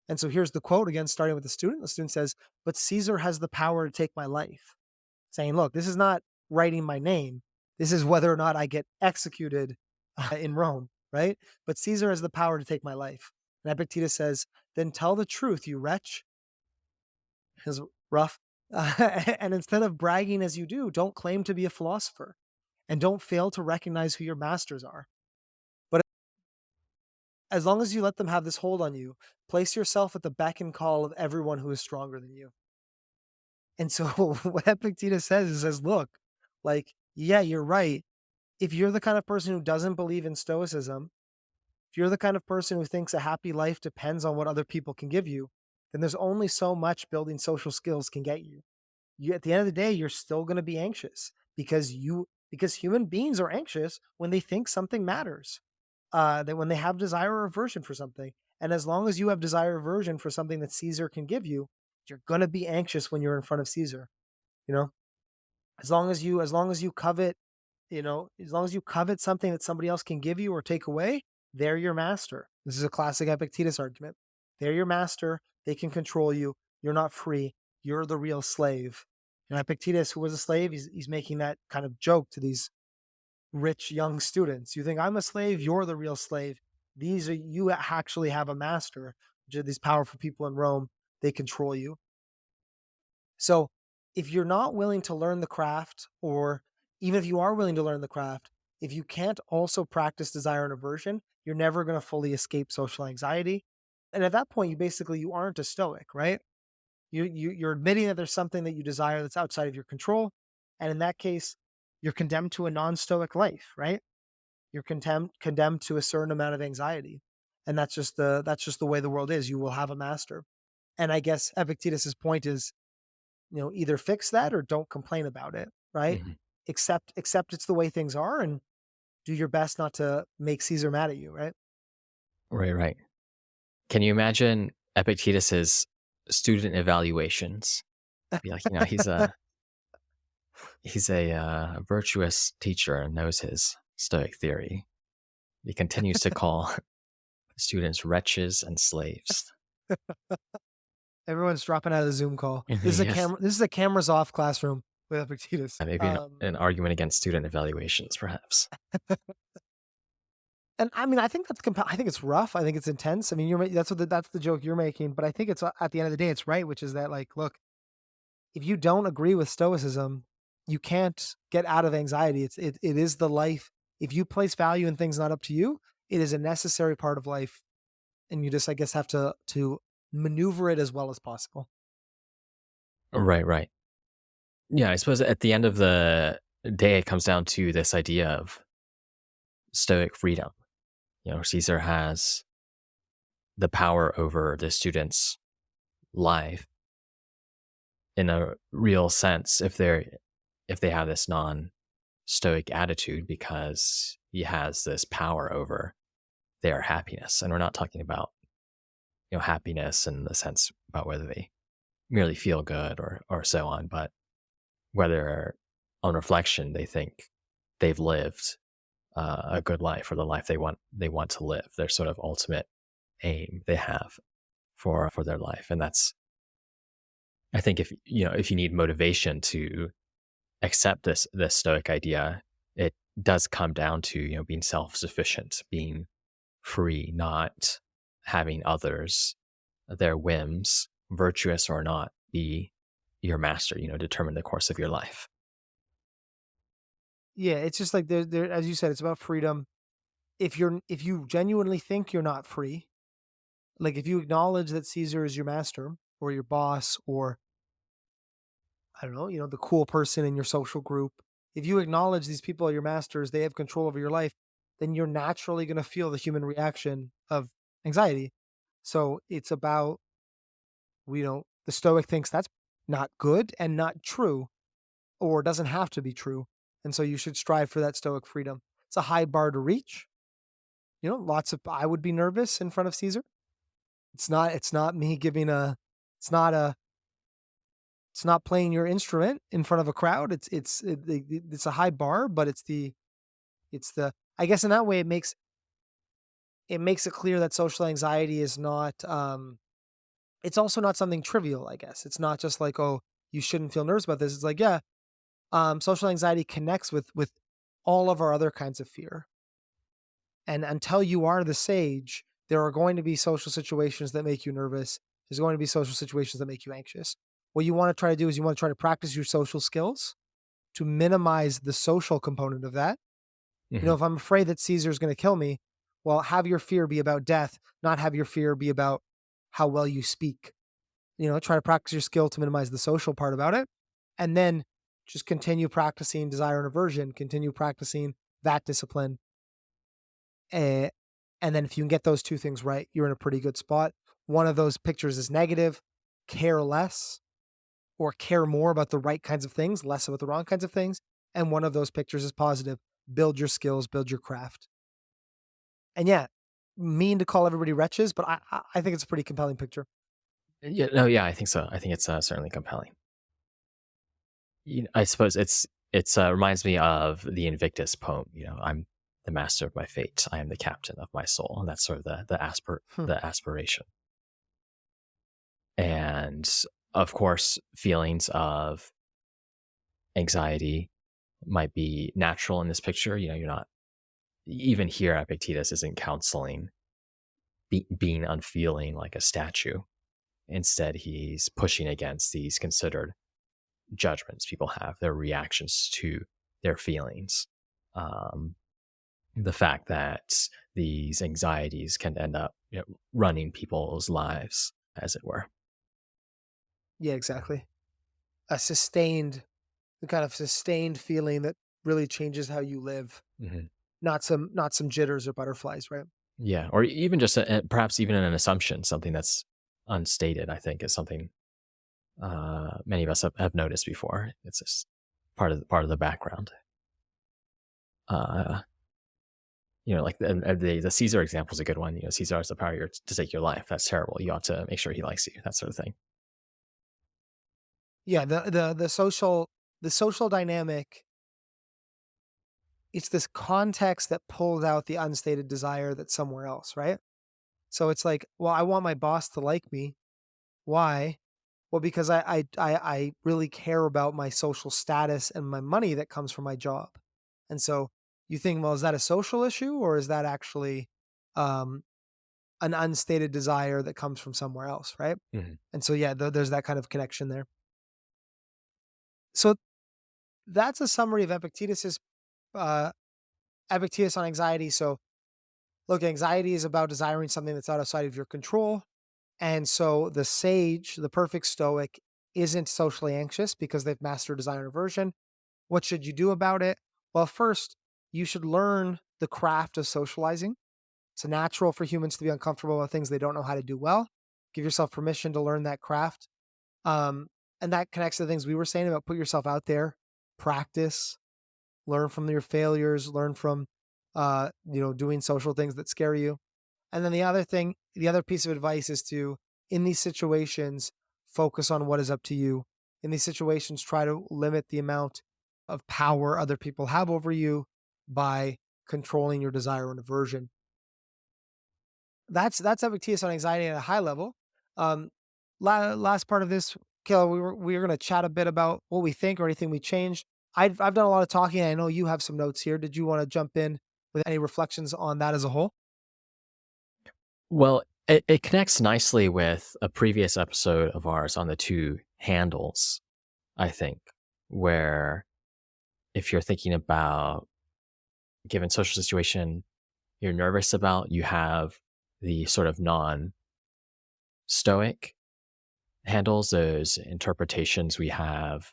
And so here's the quote again, starting with the student. The student says, but Caesar has the power to take my life, saying, look, this is not writing my name. This is whether or not I get executed in Rome, right? But Caesar has the power to take my life. And Epictetus says, then tell the truth, you wretch. Is rough. And instead of bragging as you do, don't claim to be a philosopher and don't fail to recognize who your masters are. But as long as you let them have this hold on you, place yourself at the beck and call of everyone who is stronger than you. And so what Epictetus says is, says, look, like, yeah, you're right. If you're the kind of person who doesn't believe in stoicism, if you're the kind of person who thinks a happy life depends on what other people can give you, then there's only so much building social skills can get you. You at the end of the day, you're still going to be anxious because human beings are anxious when they think something matters. That when they have desire or aversion for something. And as long as you have desire or aversion for something that Caesar can give you, you're going to be anxious when you're in front of Caesar, you know? As long as you covet, as long as you covet something that somebody else can give you or take away, they're your master. This is a classic Epictetus argument. They're your master. They can control you. You're not free. You're the real slave. And Epictetus, who was a slave, he's making that kind of joke to these rich young students. You think I'm a slave, you're the real slave. These are you actually have a master, which are these powerful people in Rome. They control you. So if you're not willing to learn the craft, or even if you are willing to learn the craft, if you can't also practice desire and aversion, you're never going to fully escape social anxiety. And at that point, you aren't a stoic, right? You're admitting that there's something that you desire that's outside of your control. And in that case, you're condemned to a non-stoic life, right? You're condemned to a certain amount of anxiety. And that's just the way the world is. You will have a master. And I guess Epictetus's point is, either fix that or don't complain about it, right? Mhm. Accept it's the way things are and do your best not to make Caesar mad at you, right? Right, right. Can you imagine Epictetus's student evaluations? Be like, he's a virtuous teacher and knows his Stoic theory. He continues to call students wretches and slaves. Everyone's dropping out of the Zoom call. And This is a yes, camera. This is a cameras off classroom with Epictetus. maybe an argument against student evaluations, perhaps. And I mean, I think I think it's rough. I think it's intense. I mean, that's the joke you're making. But I think it's at the end of the day, it's right, which is that like, look, if you don't agree with Stoicism, you can't get out of anxiety. It is the life. If you place value in things not up to you, it is a necessary part of life, and you just, I guess, have to maneuver it as well as possible. Right, right. Yeah, I suppose at the end of the day, it comes down to this idea of Stoic freedom. Caesar has the power over the student's life in a real sense if they have this non-stoic attitude because he has this power over their happiness. And we're not talking about happiness in the sense about whether they merely feel good or so on, but whether on reflection they think they've lived a good life or the life they want to live, their sort of ultimate aim they have for their life. And that's, I think, if you need motivation to accept this stoic idea, it does come down to being self-sufficient, being free, not having others, their whims, virtuous or not, be your master, determine the course of your life. Yeah, it's just like there, as you said, it's about freedom. If you genuinely think you're not free, like if you acknowledge that Caesar is your master or your boss, or I don't know, the cool person in your social group, if you acknowledge these people are your masters, they have control over your life, then you're naturally going to feel the human reaction of anxiety. So it's about, the Stoic thinks that's not good and not true, or doesn't have to be true. And so you should strive for that Stoic freedom. It's a high bar to reach. I would be nervous in front of Caesar. It's not me giving it's not a, it's not playing your instrument in front of a crowd. It's a high bar, but it's the I guess in that way it makes it clear that social anxiety is not it's also not something trivial, I guess. It's not just like, oh, you shouldn't feel nervous about this. It's like, yeah, social anxiety connects with all of our other kinds of fear. And until you are the sage, there are going to be social situations that make you nervous. There's going to be social situations that make you anxious. what you want to try to do is you want to try to practice your social skills to minimize the social component of that. Hmm. If I'm afraid that Caesar is going to kill me, well, have your fear be about death, not have your fear be about how well you speak. Try to practice your skill to minimize the social part about it. And then just continue practicing desire and aversion, continue practicing that discipline. eh, and then if you can get those two things right, you're in a pretty good spot. One of those pictures is negative, care less or care more about the right kinds of things, less about the wrong kinds of things. And one of those pictures is positive, build your skills, build your craft. And yeah, mean to call everybody wretches, but I think it's a pretty compelling picture. Yeah, no, yeah, I think so. I think it's certainly compelling. I suppose it's reminds me of the Invictus poem. I'm the master of my fate. I am the captain of my soul. And that's sort of Hmm. the aspiration. And of course, feelings of anxiety might be natural in this picture. You're not even here. Epictetus isn't counseling being unfeeling like a statue. Instead, he's pushing against these considered judgments people have, their reactions to their feelings. Um, the fact that these anxieties can end up running people's lives, as it were. Yeah, exactly. A sustained, the kind of sustained feeling that really changes how you live, Hmm. not some jitters or butterflies, right? Yeah, or even just perhaps even an assumption, something that's unstated. I think is something many of us have noticed before. It's just part of the background. Uh, like the Caesar example is a good one. Caesar has the power to take your life. That's terrible. You ought to make sure he likes you. That sort of thing. Yeah, the social dynamic, it's this context that pulls out the unstated desire that's somewhere else, right? So it's like, well, I want my boss to like me. Why? Well, because I really care about my social status and my money that comes from my job. And so you think, well, is that a social issue or is that actually um, an unstated desire that comes from somewhere else, right? Hmm. And so yeah, there's that kind of connection there. So that's a summary of uh, Epictetus on anxiety. So look, anxiety is about desiring something that's outside of your control. And so the sage, the perfect stoic, isn't socially anxious because they've mastered desire and aversion. What should you do about it? Well, first, you should learn the craft of socializing. It's natural for humans to be uncomfortable with things they don't know how to do well. Give yourself permission to learn that craft. Um, and that connects to the things we were saying about put yourself out there, practice, learn from your failures, learn from doing social things that scare you. And then the other piece of advice is to, in these situations, focus on what is up to you. In these situations, try to limit the amount of power other people have over you by controlling your desire and aversion. That's Epictetus on anxiety at a high level. Um, last part of this, Kayla, we were going to chat a bit about what we think or anything we changed. I've done a lot of talking. I know you have some notes here. Did you want to jump in with any reflections on that as a whole? Well, it connects nicely with a previous episode of ours on the two handles, I think, where if you're thinking about given social situation you're nervous about, you have the sort of non stoic handles, those interpretations we have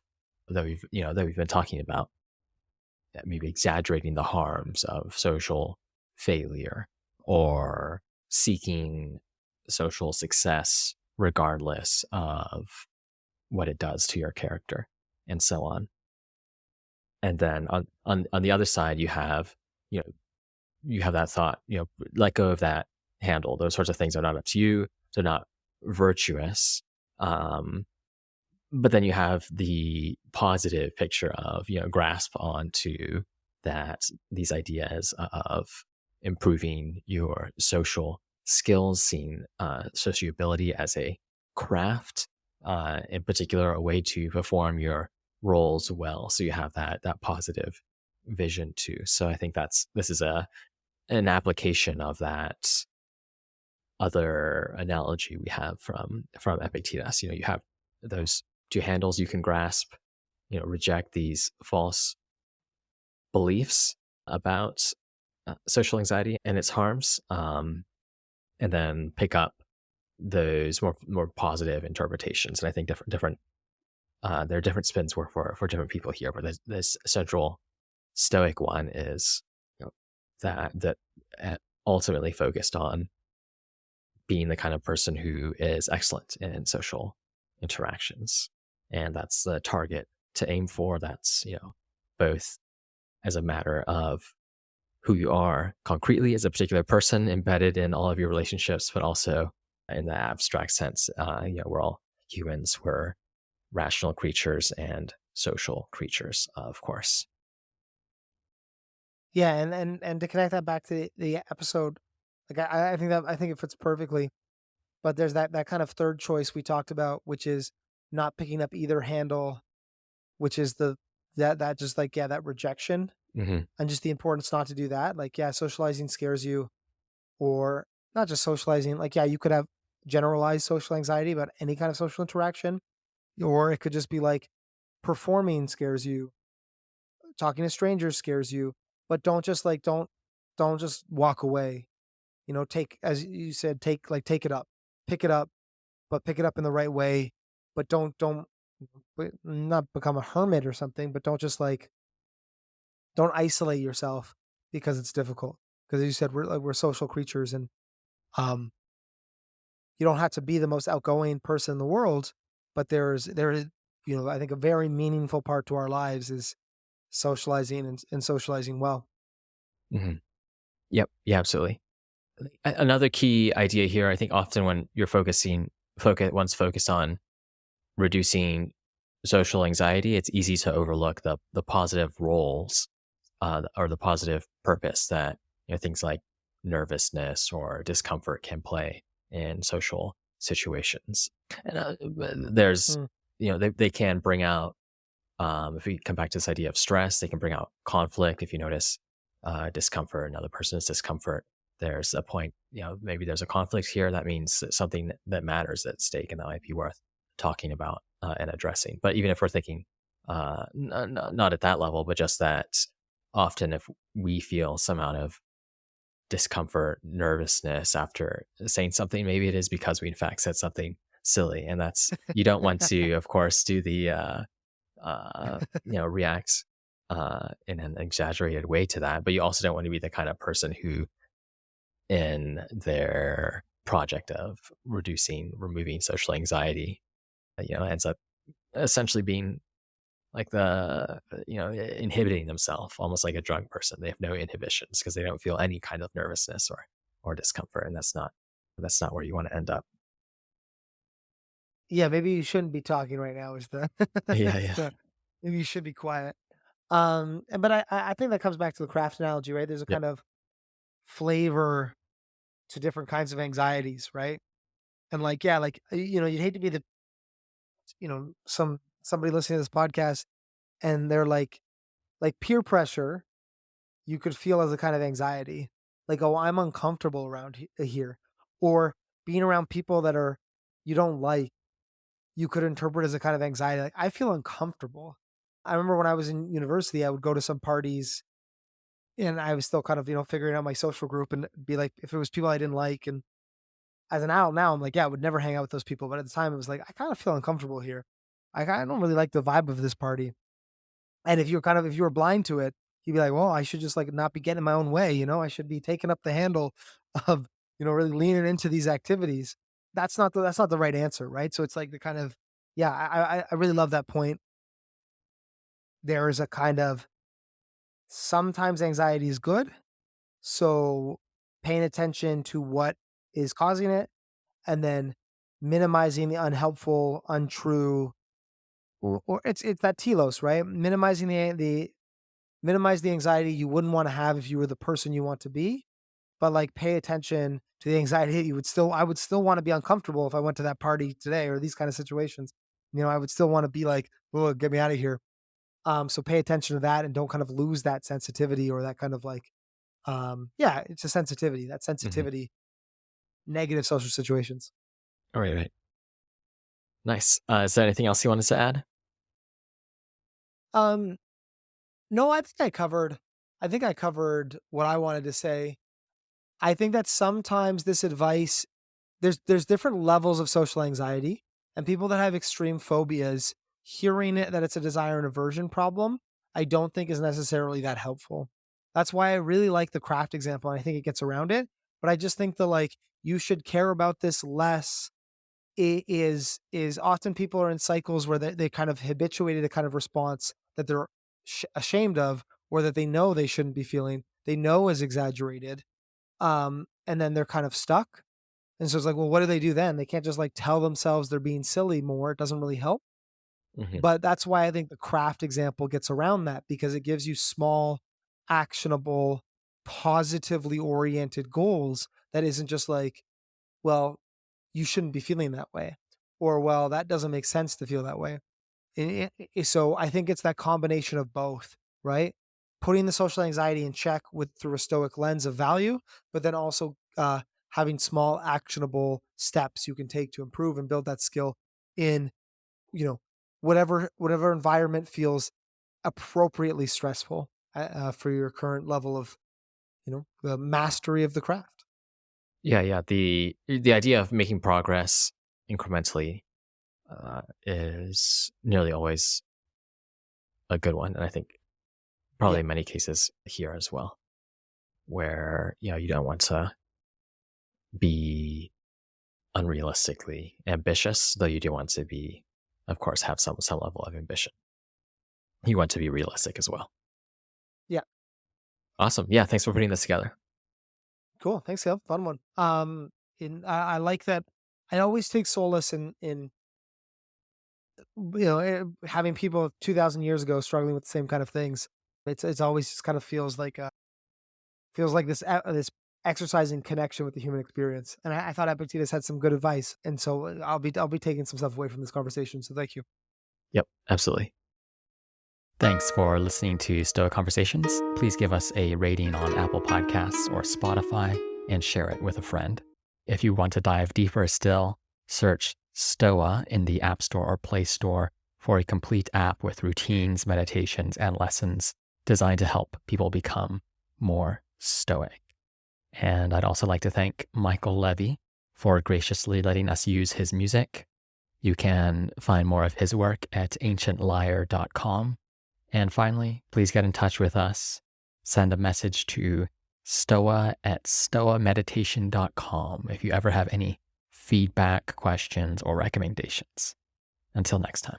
that we've been talking about, that maybe exaggerating the harms of social failure or seeking social success regardless of what it does to your character and so on. And then on the other side you know you have that thought, let go of that handle. Those sorts of things are not up to you. They're not virtuous. Um, but then you have the positive picture of, grasp onto these ideas of improving your social skills, seeing sociability as a craft, in particular, a way to perform your roles well. So you have that positive vision too. So I think this is an application of that other analogy we have from Epictetus. You have those two handles you can grasp, reject these false beliefs about social anxiety and its harms, and then pick up those more positive interpretations. And I think different there are different spins for different people here, but this central Stoic one is, that ultimately focused on being the kind of person who is excellent in social interactions, and that's the target to aim for. That's, both as a matter of who you are concretely as a particular person embedded in all of your relationships, but also in the abstract sense. We're all humans, we're rational creatures and social creatures, of course. Yeah, and to connect that back to the episode, like I think it fits perfectly. But there's that kind of third choice we talked about, which is not picking up either handle, which is that just like, yeah, that rejection Hmm. and just the importance not to do that. Like, yeah, socializing scares you, or not just socializing. Like, yeah, you could have generalized social anxiety about any kind of social interaction, or it could just be like performing scares you, talking to strangers scares you, but don't just walk away. Take, as you said, take it up, pick it up, but pick it up in the right way. But don't not become a hermit or something, but don't isolate yourself because it's difficult. Because as you said, we're social creatures, and um, you don't have to be the most outgoing person in the world, but there is, I think a very meaningful part to our lives is socializing, and socializing well. Hmm. Yep. Yeah, absolutely. Another key idea here, I think often when you're once focused on reducing social anxiety, it's easy to overlook the positive roles, or the positive purpose that, things like nervousness or discomfort can play in social situations. And there's, Mm. they can bring out, if we come back to this idea of stress, they can bring out conflict. If you notice discomfort, another person's discomfort, there's a point, maybe there's a conflict here. That means that something that matters at stake, and that might be worth talking about and addressing. But even if we're thinking not at that level, but just that often if we feel some amount of discomfort, nervousness after saying something, maybe it is because we in fact said something silly. And that's, you don't want to, of course, do the react in an exaggerated way to that. But you also don't want to be the kind of person who, in their project of removing social anxiety, ends up essentially being like inhibiting themselves, almost like a drunk person. They have no inhibitions because they don't feel any kind of nervousness or discomfort, and that's not where you want to end up. Yeah, maybe you shouldn't be talking right now. Is the, Yeah, is yeah, the maybe you should be quiet. But I think that comes back to the craft analogy, right? There's a yep, kind of flavor to different kinds of anxieties, right? And like, yeah, like, you'd hate to be somebody listening to this podcast, and they're like peer pressure, you could feel as a kind of anxiety. Like, oh, I'm uncomfortable around here. Or being around people that are you don't like, you could interpret as a kind of anxiety. Like, I feel uncomfortable. I remember when I was in university, I would go to some parties, and I was still kind of, figuring out my social group, and be like, if it was people I didn't like, and as an adult now, I'm like, yeah, I would never hang out with those people. But at the time, it was like, I kind of feel uncomfortable here. I don't really like the vibe of this party. And if you were blind to it, you'd be like, well, I should just like not be getting in my own way. I should be taking up the handle of, really leaning into these activities. That's not the right answer, right? So it's like the kind of, yeah, I really love that point. There is a kind of, sometimes anxiety is good. So paying attention to what is causing it, and then minimizing the unhelpful, untrue, or it's that telos, right? Minimizing the minimize the anxiety you wouldn't want to have if you were the person you want to be, but like pay attention to the anxiety that I would still want to be uncomfortable if I went to that party today, or these kind of situations. I would still want to be like, oh, get me out of here. So pay attention to that, and don't kind of lose that sensitivity, or that kind of like, yeah, it's a sensitivity, hmm, negative social situations. all right, right. Nice. Is there anything else you wanted to add? Um, no, I think I covered what I wanted to say. I think that sometimes this advice there's different levels of social anxiety, and people that have extreme phobias, hearing it that it's a desire and aversion problem, I don't think is necessarily that helpful. That's why I really like the craft example, and I think it gets around it, but I just think that, like, you should care about this less is often people are in cycles where they kind of habituated a kind of response that they're ashamed of, or that they know they shouldn't be feeling, they know is exaggerated, and then they're kind of stuck. And so it's like, well, what do they do then? They can't just like tell themselves they're being silly more. It doesn't really help. Hmm. But that's why I think the craft example gets around that, because it gives you small, actionable, positively oriented goals that isn't just like, well, you shouldn't be feeling that way, or well, that doesn't make sense to feel that way. So I think it's that combination of both, right? Putting the social anxiety in check with through a stoic lens of value, but then also having small actionable steps you can take to improve and build that skill in, you know, whatever environment feels appropriately stressful for your current level of, the mastery of the craft. Yeah, yeah. The idea of making progress incrementally is nearly always a good one, and I think Yeah, probably in many cases here as well, where you don't want to be unrealistically ambitious, though you do want to be, of course, have some level of ambition. You want to be realistic as well. yeah, Awesome. Yeah, thanks for putting this together. cool. Thanks, Gil. Fun one. I like that. I always take solace in having people 2,000 years ago struggling with the same kind of things. It's always just kind of feels like this exercise in connection with the human experience. And I thought Epictetus had some good advice, and so I'll be taking some stuff away from this conversation. So thank you. Yep, absolutely. Thanks for listening to Stoa Conversations. Please give us a rating on Apple Podcasts or Spotify and share it with a friend. If you want to dive deeper still, search Stoa in the App Store or Play Store for a complete app with routines, meditations, and lessons designed to help people become more stoic. And I'd also like to thank Michael Levy for graciously letting us use his music. You can find more of his work at ancientlyre.com. And finally, please get in touch with us. Send a message to stoa@stoameditation.com if you ever have any feedback, questions, or recommendations. Until next time.